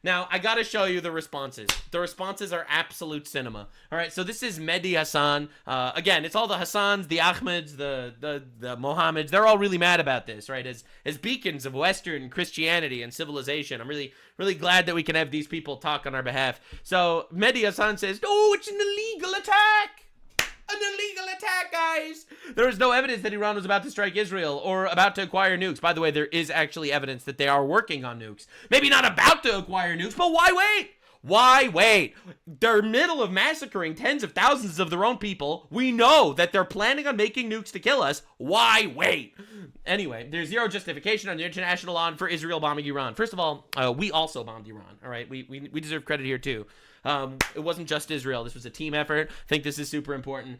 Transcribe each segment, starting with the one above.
Now, I gotta show you the responses. The responses are absolute cinema. All right, so this is Medi Hassan. Again, it's all the Hassans, the Ahmeds, the Mohammeds. They're all really mad about this, right? As beacons of Western Christianity and civilization, I'm really glad that we can have these people talk on our behalf. So Medi Hassan says, "Oh, it's an illegal attack." An illegal attack, guys! There is no evidence that Iran was about to strike Israel or about to acquire nukes. By the way, there is actually evidence that they are working on nukes. Maybe not about to acquire nukes, but why wait? Why wait? They're middle of massacring tens of thousands of their own people. We know that they're planning on making nukes to kill us. Why wait? Anyway, there's zero justification under international law for Israel bombing Iran. First of all, we also bombed Iran, all right? We deserve credit here, too. It wasn't just Israel. This was a team effort. I think this is super important.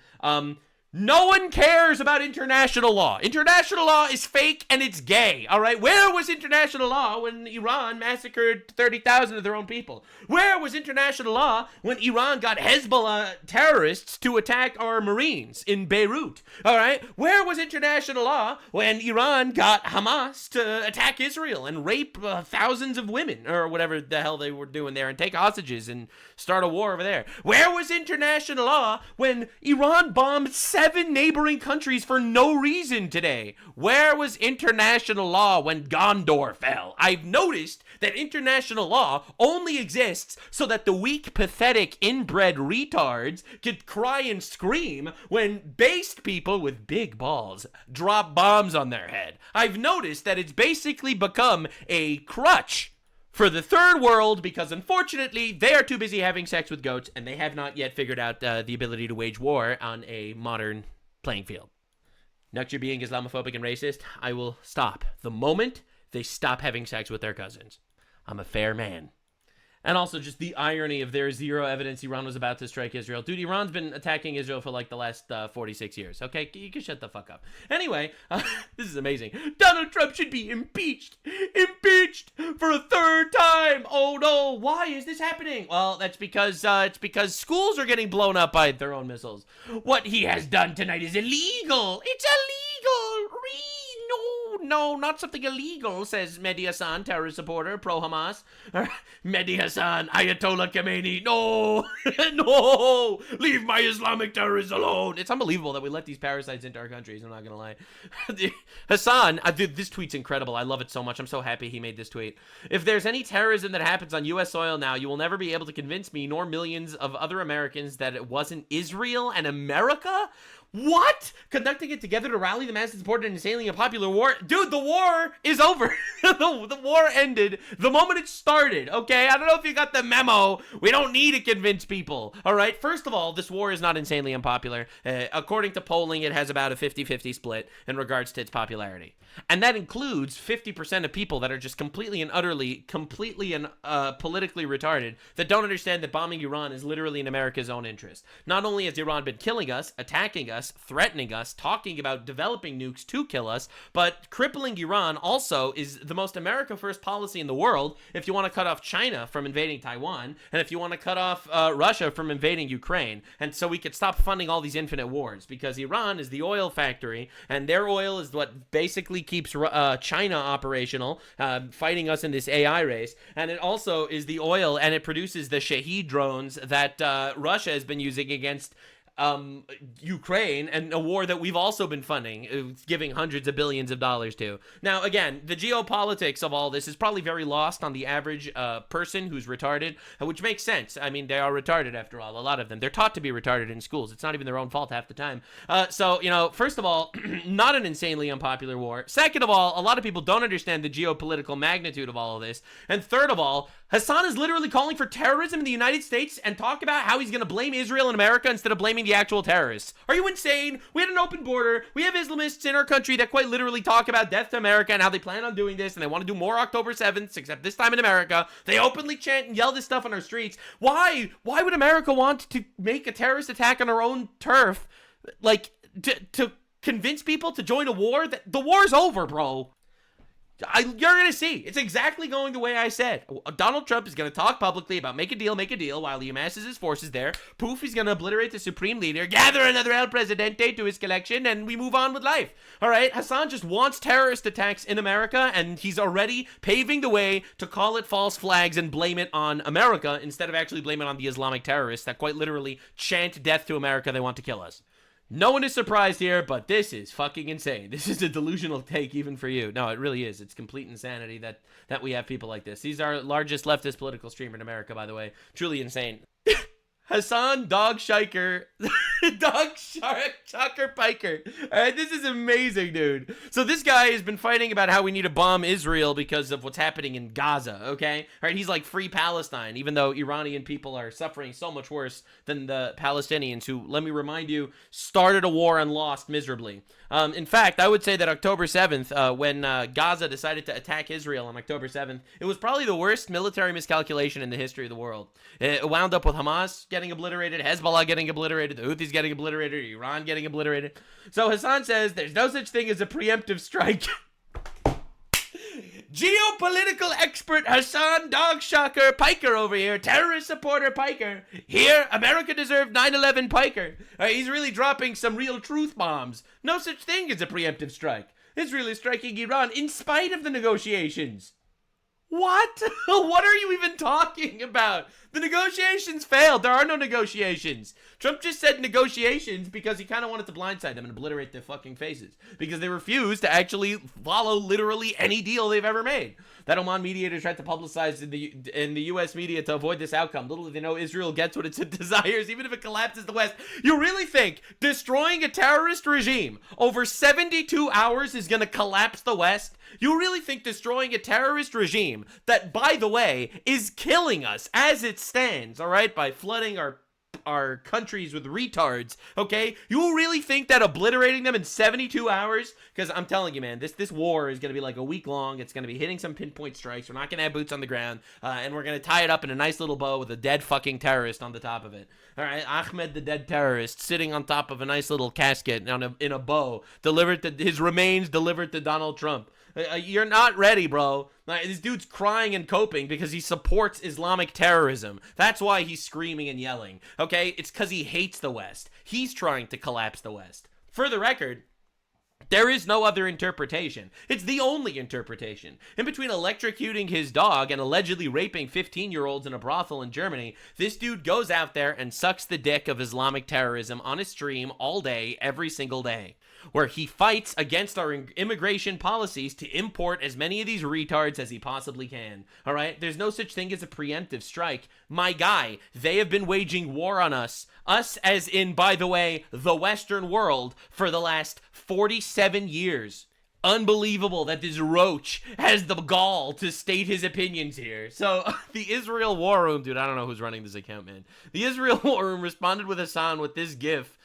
No one cares about international law. International law is fake and it's gay, all right? Where was international law when Iran massacred 30,000 of their own people? Where was international law when Iran got Hezbollah terrorists to attack our Marines in Beirut, all right? Where was international law when Iran got Hamas to attack Israel and rape thousands of women or whatever the hell they were doing there and take hostages and start a war over there? Where was international law when Iran bombed 7 neighboring countries for no reason today? Where was international law when Gondor fell? I've noticed that international law only exists so that the weak, pathetic, inbred retards could cry and scream when based people with big balls drop bombs on their head. I've noticed that it's basically become a crutch for the third world because, unfortunately, they are too busy having sex with goats and they have not yet figured out the ability to wage war on a modern playing field. Next, you're being Islamophobic and racist. I will stop the moment they stop having sex with their cousins. I'm a fair man. And also just the irony of there's zero evidence Iran was about to strike Israel. Dude, Iran's been attacking Israel for like the last 46 years. Okay, you can shut the fuck up. Anyway, this is amazing. Donald Trump should be impeached. Impeached for a third time. Oh no, why is this happening? Well, that's because schools are getting blown up by their own missiles. What he has done tonight is illegal. It's illegal. No, not something illegal, says Medi Hassan, terrorist supporter, pro-Hamas. Medi Hassan, Ayatollah Khomeini, no, no, leave my Islamic terrorists alone. It's unbelievable that we let these parasites into our countries, I'm not gonna lie. Hassan, this tweet's incredible. I love it so much. I'm so happy he made this tweet. If there's any terrorism that happens on U.S. soil now, you will never be able to convince me nor millions of other Americans that it wasn't Israel and America. What? Conducting it together to rally the masses supported an insanely unpopular war? Dude, the war is over. the war ended the moment it started, okay? I don't know if you got the memo. We don't need to convince people, all right? First of all, this war is not insanely unpopular. According to polling, it has about a 50-50 split in regards to its popularity. And that includes 50% of people that are just completely and politically retarded that don't understand that bombing Iran is literally in America's own interest. Not only has Iran been killing us, attacking us, threatening us, talking about developing nukes to kill us, but crippling Iran also is the most America first policy in the world if you want to cut off China from invading Taiwan and if you want to cut off Russia from invading Ukraine. And so we could stop funding all these infinite wars because Iran is the oil factory and their oil is what basically keeps China operational, fighting us in this AI race. And it also is the oil and it produces the Shahed drones that Russia has been using against Ukraine, and a war that we've also been funding, giving hundreds of billions of dollars to. Now, again, the geopolitics of all this is probably very lost on the average person who's retarded, which makes sense. I mean, they are retarded after all, a lot of them. They're taught to be retarded in schools. It's not even their own fault half the time. So, you know, first of all, not an insanely unpopular war. Second of all, a lot of people don't understand the geopolitical magnitude of all of this. And third of all, Hasan is literally calling for terrorism in the United States and talk about how he's going to blame Israel and America instead of blaming the actual terrorists. Are you insane? We had an open border. We have Islamists in our country that quite literally talk about death to America and how they plan on doing this and they want to do more October 7th, except this time in America. They openly chant and yell this stuff on our streets. Why? Why would America want to make a terrorist attack on our own turf? Like, to convince people to join a war? The war's over, bro. You're going to see. It's exactly going the way I said. Donald Trump is going to talk publicly about make a deal, while he amasses his forces there. Poof, he's going to obliterate the supreme leader, gather another El Presidente to his collection, and we move on with life. All right? Hasan just wants terrorist attacks in America, and he's already paving the way to call it false flags and blame it on America instead of actually blame it on the Islamic terrorists that quite literally chant death to America. They want to kill us. No one is surprised here, but this is fucking insane. This is a delusional take even for you. No, it really is. It's complete insanity that we have people like this. He's our largest leftist political streamer in America, by the way. Truly insane. Hasan Dog Shiker. Dog Shocker Piker. Alright, this is amazing, dude. So this guy has been fighting about how we need to bomb Israel because of what's happening in Gaza, okay? Alright, he's like free Palestine, even though Iranian people are suffering so much worse than the Palestinians who, let me remind you, started a war and lost miserably. In fact, I would say that October 7th, when Gaza decided to attack Israel on October 7th, it was probably the worst military miscalculation in the history of the world. It wound up with Hamas getting obliterated, Hezbollah getting obliterated, the Houthis getting obliterated, Iran getting obliterated. So Hasan says there's no such thing as a preemptive strike. Geopolitical expert Hasan Dog Shocker Piker over here, terrorist supporter Piker. Here, America deserved 9/11 Piker. He's really dropping some real truth bombs. No such thing as a preemptive strike. Israel is striking Iran in spite of the negotiations. What? What are you even talking about? The negotiations failed. There are no negotiations. Trump just said negotiations because he kind of wanted to blindside them and obliterate their fucking faces. Because they refused to actually follow literally any deal they've ever made. That Oman mediator tried to publicize in the U.S. media to avoid this outcome. Little did they know Israel gets what it desires, even if it collapses the West. You really think destroying a terrorist regime over 72 hours is going to collapse the West? You really think destroying a terrorist regime that, by the way, is killing us as it stands, all right, by flooding our countries with retards, okay? You really think that obliterating them in 72 hours? Because I'm telling you, man, this war is going to be like a week long. It's going to be hitting some pinpoint strikes. We're not going to have boots on the ground, and we're going to tie it up in a nice little bow with a dead fucking terrorist on the top of it. All right, Ahmed, the dead terrorist, sitting on top of a nice little casket in a bow, his remains delivered to Donald Trump. You're not ready, bro. This dude's crying and coping because he supports Islamic terrorism. That's why he's screaming and yelling, okay? It's because he hates the West. He's trying to collapse the West. For the record, there is no other interpretation. It's the only interpretation. In between electrocuting his dog and allegedly raping 15-year-olds in a brothel in Germany, this dude goes out there and sucks the dick of Islamic terrorism on his stream all day, every single day, where he fights against our immigration policies to import as many of these retards as he possibly can. All right? There's no such thing as a preemptive strike. My guy, they have been waging war on us as in, by the way, the Western world, for the last 47 years. Unbelievable that this roach has the gall to state his opinions here. So, the Israel War Room, dude, I don't know who's running this account, man. The Israel War Room responded with Hasan with this gif.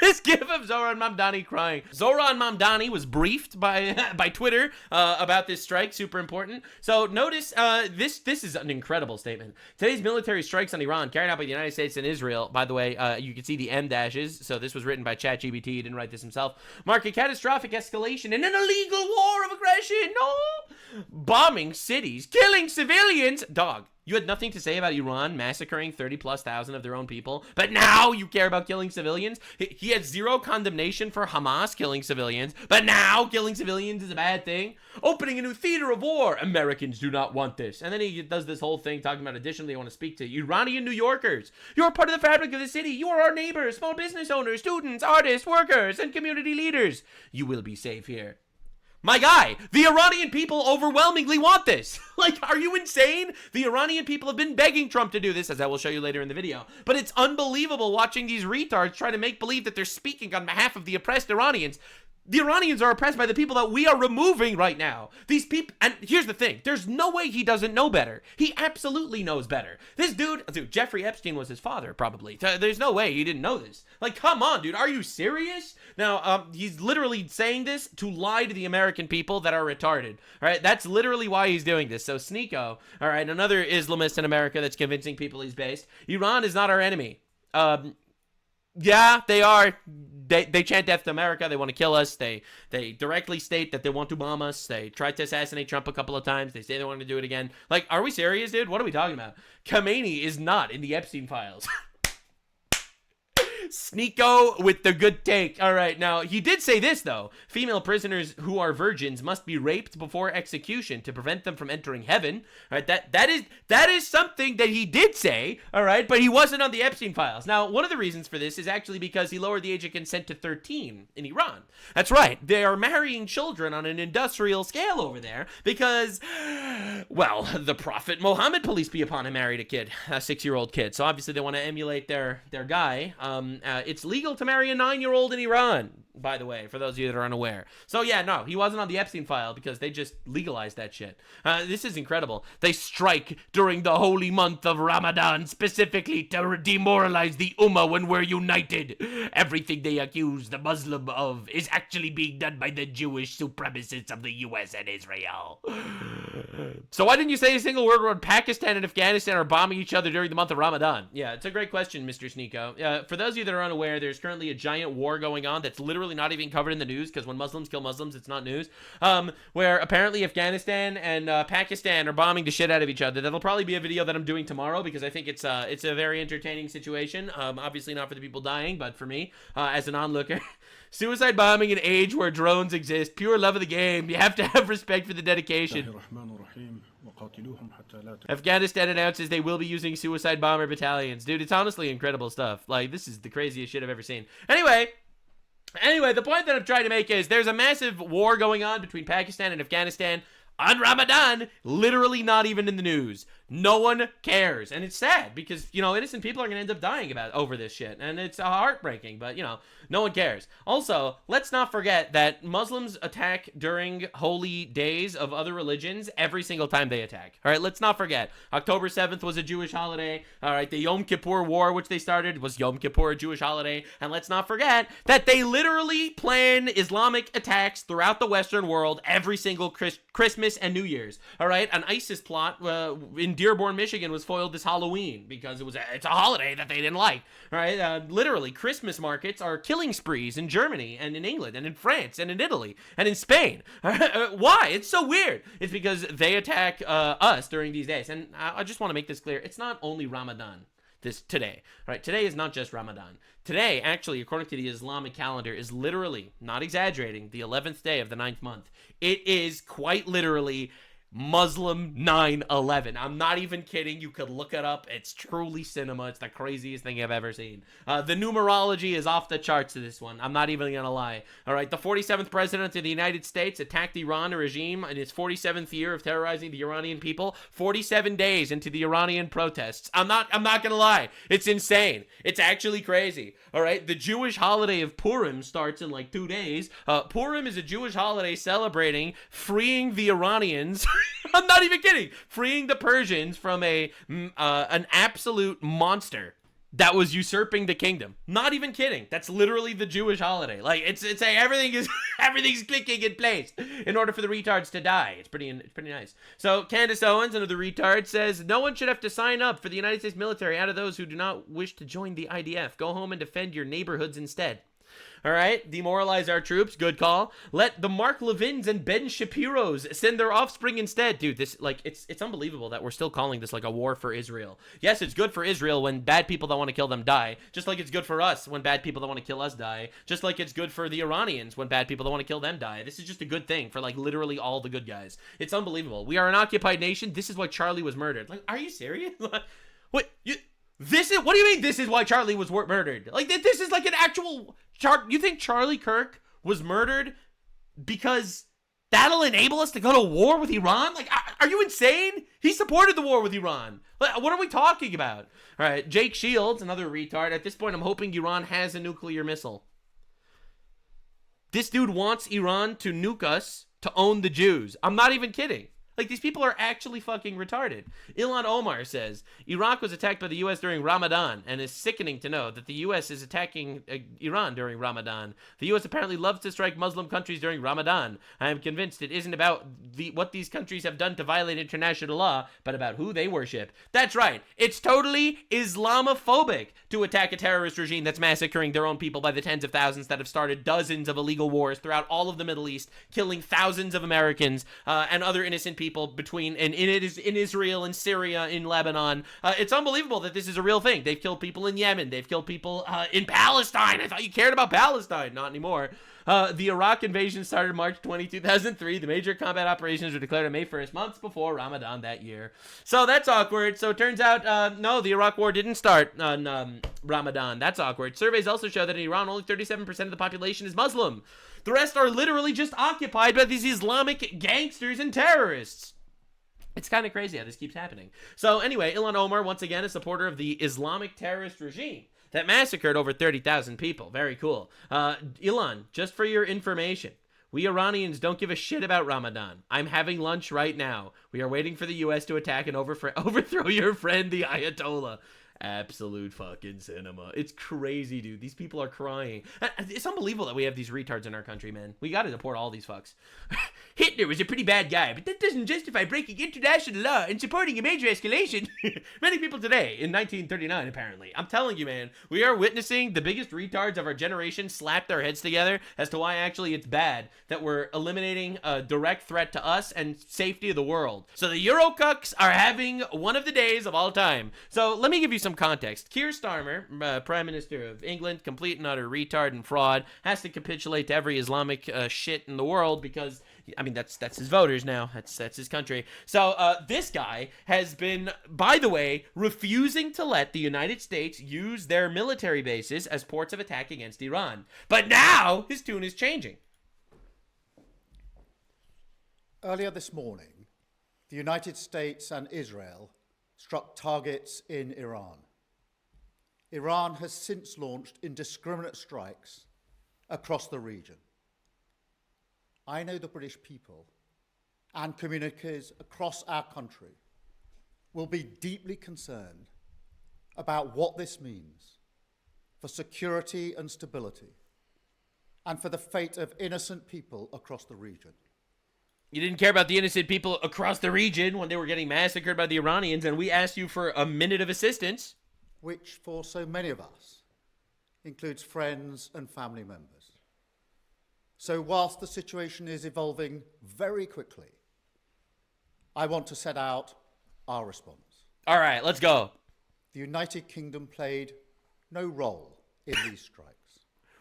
This gif of Zohran Mamdani crying. Zohran Mamdani was briefed by Twitter about this strike. Super important. So notice this is an incredible statement. Today's military strikes on Iran carried out by the United States and Israel. By the way, you can see the M dashes. So this was written by ChatGPT. He didn't write this himself. Mark a catastrophic escalation in an illegal war of aggression. No, bombing cities, killing civilians. Dog. You had nothing to say about Iran massacring 30,000+ of their own people, but now you care about killing civilians? He had zero condemnation for Hamas killing civilians, but now killing civilians is a bad thing? Opening a new theater of war. Americans do not want this. And then he does this whole thing talking about additionally, I want to speak to Iranian New Yorkers. You are part of the fabric of the city. You are our neighbors, small business owners, students, artists, workers, and community leaders. You will be safe here. My guy, the Iranian people overwhelmingly want this. Like, are you insane? The Iranian people have been begging Trump to do this, as I will show you later in the video. But it's unbelievable watching these retards try to make believe that they're speaking on behalf of the oppressed Iranians. The Iranians are oppressed by the people that we are removing right now. These people, and here's the thing, there's no way he doesn't know better. He absolutely knows better. This dude, Jeffrey Epstein was his father, probably. There's no way he didn't know this. Like, come on, dude, are you serious? Now, he's literally saying this to lie to the American people that are retarded. All right, that's literally why he's doing this. So, Sneeko, all right, another Islamist in America that's convincing people he's based. Iran is not our enemy. Yeah, they are. They chant death to America. They want to kill us. They directly state that they want to bomb us. They tried to assassinate Trump a couple of times. They say they want to do it again. Like, are we serious, dude? What are we talking about? Khomeini is not in the Epstein files. Sneeko with the good take. All right, now he did say this though: female prisoners who are virgins must be raped before execution to prevent them from entering heaven. All right, that is something that he did say. All right, but he wasn't on the Epstein files. Now, one of the reasons for this is actually because he lowered the age of consent to 13 in Iran. That's right, they are marrying children on an industrial scale over there because, well, the Prophet Muhammad, peace be upon him, married a kid, a 6-year-old kid. So obviously they want to emulate their guy. It's legal to marry a 9-year-old in Iran, by the way, for those of you that are unaware. So yeah, no, he wasn't on the Epstein file because they just legalized that shit. This is incredible. They strike during the holy month of Ramadan specifically to demoralize the Ummah when we're united. Everything they accuse the Muslim of is actually being done by the Jewish supremacists of the U.S. and Israel. So why didn't you say a single word when Pakistan and Afghanistan are bombing each other during the month of Ramadan? Yeah, it's a great question, Mr. Sneeko. For those of you that are unaware, there's currently a giant war going on that's literally not even covered in the news because when Muslims kill Muslims, it's not news. Where apparently Afghanistan and Pakistan are bombing the shit out of each other. That'll probably be a video that I'm doing tomorrow because I think it's a very entertaining situation. Obviously not for the people dying, but for me as an onlooker. Suicide bombing in an age where drones exist. Pure love of the game. You have to have respect for the dedication. Afghanistan announces they will be using suicide bomber battalions. Dude, it's honestly incredible stuff. Like, this is the craziest shit I've ever seen. Anyway, the point that I'm trying to make is there's a massive war going on between Pakistan and Afghanistan on Ramadan, literally not even in the news. No one cares. And it's sad because, innocent people are going to end up dying over this shit. And it's heartbreaking, but, no one cares. Also, let's not forget that Muslims attack during holy days of other religions every single time they attack. All right, let's not forget. October 7th was a Jewish holiday. All right, the Yom Kippur War, which they started, was Yom Kippur, a Jewish holiday. And let's not forget that they literally plan Islamic attacks throughout the Western world every single Christmas and New Year's. All right, an ISIS plot in Dearborn, Michigan was foiled this Halloween because it's a holiday that they didn't like. All right, literally, Christmas markets are killing sprees in Germany and in England and in France and in Italy and in Spain. Why? It's so weird. It's because they attack us during these days. And I just want to make this clear. It's not only Ramadan today. All right, today is not just Ramadan. Today, actually, according to the Islamic calendar, is literally, not exaggerating, the 11th day of the 9th month. It is quite literally Muslim 9/11. I'm not even kidding. You could look it up. It's truly cinema. It's the craziest thing I've ever seen. The numerology is off the charts to this one. I'm not even gonna lie. All right, the 47th president of the United States attacked the Iran regime in its 47th year of terrorizing the Iranian people. 47 days into the Iranian protests. I'm not gonna lie. It's insane. It's actually crazy. All right, the Jewish holiday of Purim starts in like 2 days. Purim is a Jewish holiday celebrating freeing the Iranians. I'm not even kidding. Freeing the Persians from an absolute monster that was usurping the kingdom. Not even kidding. That's literally the Jewish holiday. Like it's like everything's clicking in place in order for the retards to die. It's pretty nice. So Candace Owens, another retard, says no one should have to sign up for the United States military out of those who do not wish to join the IDF. Go home and defend your neighborhoods instead. All right, demoralize our troops. Good call. Let the Mark Levins and Ben Shapiros send their offspring instead. Dude, this it's unbelievable that we're still calling this like a war for Israel. Yes, it's good for Israel when bad people that want to kill them die. Just like it's good for us when bad people that want to kill us die. Just like it's good for the Iranians when bad people that want to kill them die. This is just a good thing for like literally all the good guys. It's unbelievable. We are an occupied nation. This is why Charlie was murdered. Like, are you serious? What what do you mean this is why Charlie was murdered? Like, this is like an actual... You think Charlie Kirk was murdered because that'll enable us to go to war with Iran? Like, are you insane? He supported the war with Iran. Like, what are we talking about? All right, Jake Shields, another retard. At this point, I'm hoping Iran has a nuclear missile. This dude wants Iran to nuke us to own the Jews. I'm not even kidding. Like, these people are actually fucking retarded. Ilhan Omar says, Iraq was attacked by the U.S. during Ramadan, and it's sickening to know that the U.S. is attacking Iran during Ramadan. The U.S. apparently loves to strike Muslim countries during Ramadan. I am convinced it isn't about what these countries have done to violate international law, but about who they worship. That's right. It's totally Islamophobic to attack a terrorist regime that's massacring their own people by the tens of thousands that have started dozens of illegal wars throughout all of the Middle East, killing thousands of Americans and other innocent people between in Israel and Syria, in Lebanon. It's unbelievable that this is a real thing. They've killed people in Yemen. They've killed people in Palestine. I thought you cared about Palestine. Not anymore. The Iraq invasion started March 20, 2003. The major combat operations were declared on May 1st, months before Ramadan that year. So that's awkward. So it turns out, no, the Iraq war didn't start on Ramadan. That's awkward. Surveys also show that in Iran, only 37% of the population is Muslim. The rest are literally just occupied by these Islamic gangsters and terrorists. It's kind of crazy how this keeps happening. So anyway, Ilhan Omar, once again, a supporter of the Islamic terrorist regime that massacred over 30,000 people. Very cool. Ilhan, just for your information, we Iranians don't give a shit about Ramadan. I'm having lunch right now. We are waiting for the U.S. to attack and overthrow your friend, the Ayatollah. Absolute fucking cinema. It's crazy, dude. These people are crying. It's unbelievable that we have these retards in our country, man. We gotta deport all these fucks. Hitler was a pretty bad guy, but that doesn't justify breaking international law and supporting a major escalation. Many people today, in 1939, apparently. I'm telling you, man, we are witnessing the biggest retards of our generation slap their heads together as to why actually it's bad that we're eliminating a direct threat to us and safety of the world. So the Eurocucks are having one of the days of all time. So let me give you some context. Keir Starmer, Prime Minister of England, complete and utter retard and fraud, has to capitulate to every Islamic shit in the world because, I mean, that's his voters now. That's his country. So this guy has been, by the way, refusing to let the United States use their military bases as ports of attack against Iran. But now his tune is changing. Earlier this morning, the United States and Israel struck targets in Iran. Iran has since launched indiscriminate strikes across the region. I know the British people and communities across our country will be deeply concerned about what this means for security and stability and for the fate of innocent people across the region. You didn't care about the innocent people across the region when they were getting massacred by the Iranians, and we asked you for a minute of assistance. Which, for so many of us, includes friends and family members. So whilst the situation is evolving very quickly, I want to set out our response. All right, let's go. The United Kingdom played no role in these strikes.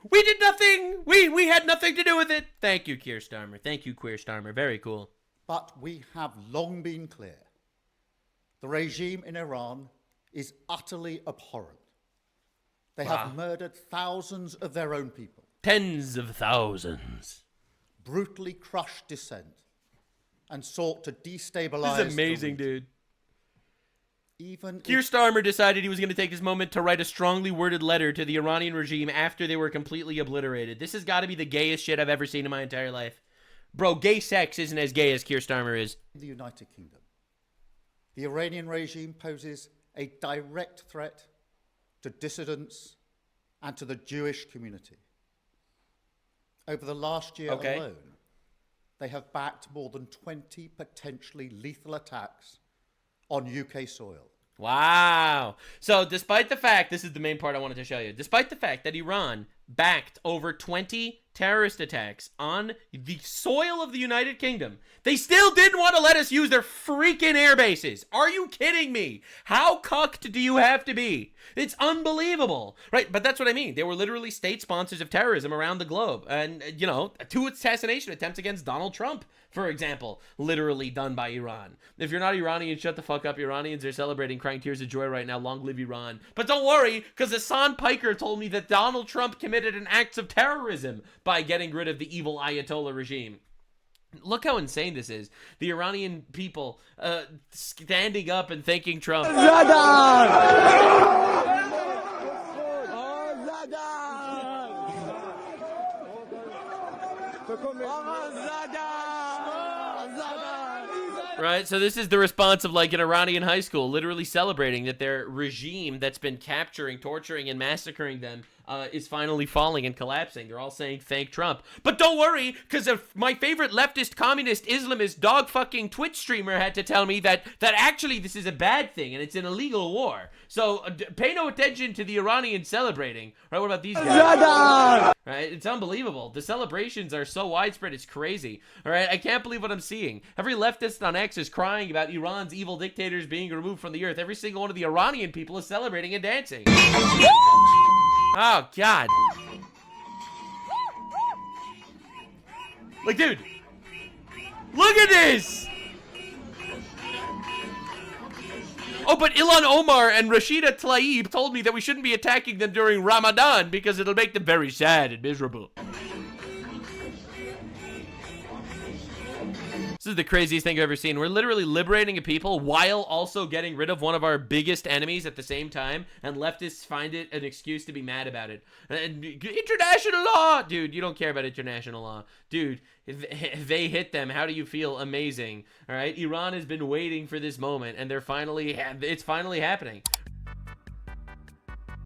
We did nothing. We had nothing to do with it. Thank you, Keir Starmer. Thank you, Queer Starmer. Very cool. But we have long been clear. The regime in Iran is utterly abhorrent. They have murdered thousands of their own people. Tens of thousands. Brutally crushed dissent and sought to destabilize. This is amazing, dude. Even Keir Starmer decided he was going to take this moment to write a strongly worded letter to the Iranian regime after they were completely obliterated. This has got to be the gayest shit I've ever seen in my entire life. Bro, gay sex isn't as gay as Keir Starmer is. In the United Kingdom, the Iranian regime poses a direct threat to dissidents and to the Jewish community. Over the last year alone, they have backed more than 20 potentially lethal attacks on UK soil. Wow. So despite the fact, this is the main part I wanted to show you, despite the fact that Iran backed over 20 terrorist attacks on the soil of the United Kingdom, they still didn't want to let us use their freaking air bases. Are you kidding me? How cucked do you have to be? It's unbelievable, right? But that's what I mean. They were literally state sponsors of terrorism around the globe. And, you know, 2 assassination attempts against Donald Trump, for example, literally done by Iran. If you're not Iranian, shut the fuck up. Iranians are celebrating, crying tears of joy right now. Long live Iran. But don't worry, because Hasan Piker told me that Donald Trump committed an act of terrorism by getting rid of the evil Ayatollah regime. Look how insane this is. The Iranian people standing up and thanking Trump. Right? right, so this is the response of like an Iranian high school literally celebrating that their regime that's been capturing, torturing, and massacring them is finally falling and collapsing. They're all saying thank Trump. But don't worry, because my favorite leftist, communist, Islamist, dog-fucking Twitch streamer had to tell me that actually this is a bad thing and it's an illegal war. So pay no attention to the Iranians celebrating. Right, what about these guys? Right, it's unbelievable. The celebrations are so widespread, it's crazy. All right, I can't believe what I'm seeing. Every leftist on X is crying about Iran's evil dictators being removed from the earth. Every single one of the Iranian people is celebrating and dancing. Oh, God. Like, dude. Look at this! Oh, but Ilhan Omar and Rashida Tlaib told me that we shouldn't be attacking them during Ramadan because it'll make them very sad and miserable. This is the craziest thing I've ever seen. We're literally liberating a people while also getting rid of one of our biggest enemies at the same time, and leftists find it an excuse to be mad about it. And international law! Dude, you don't care about international law. Dude, if they hit them, how do you feel? Amazing. All right? Iran has been waiting for this moment, and it's finally happening.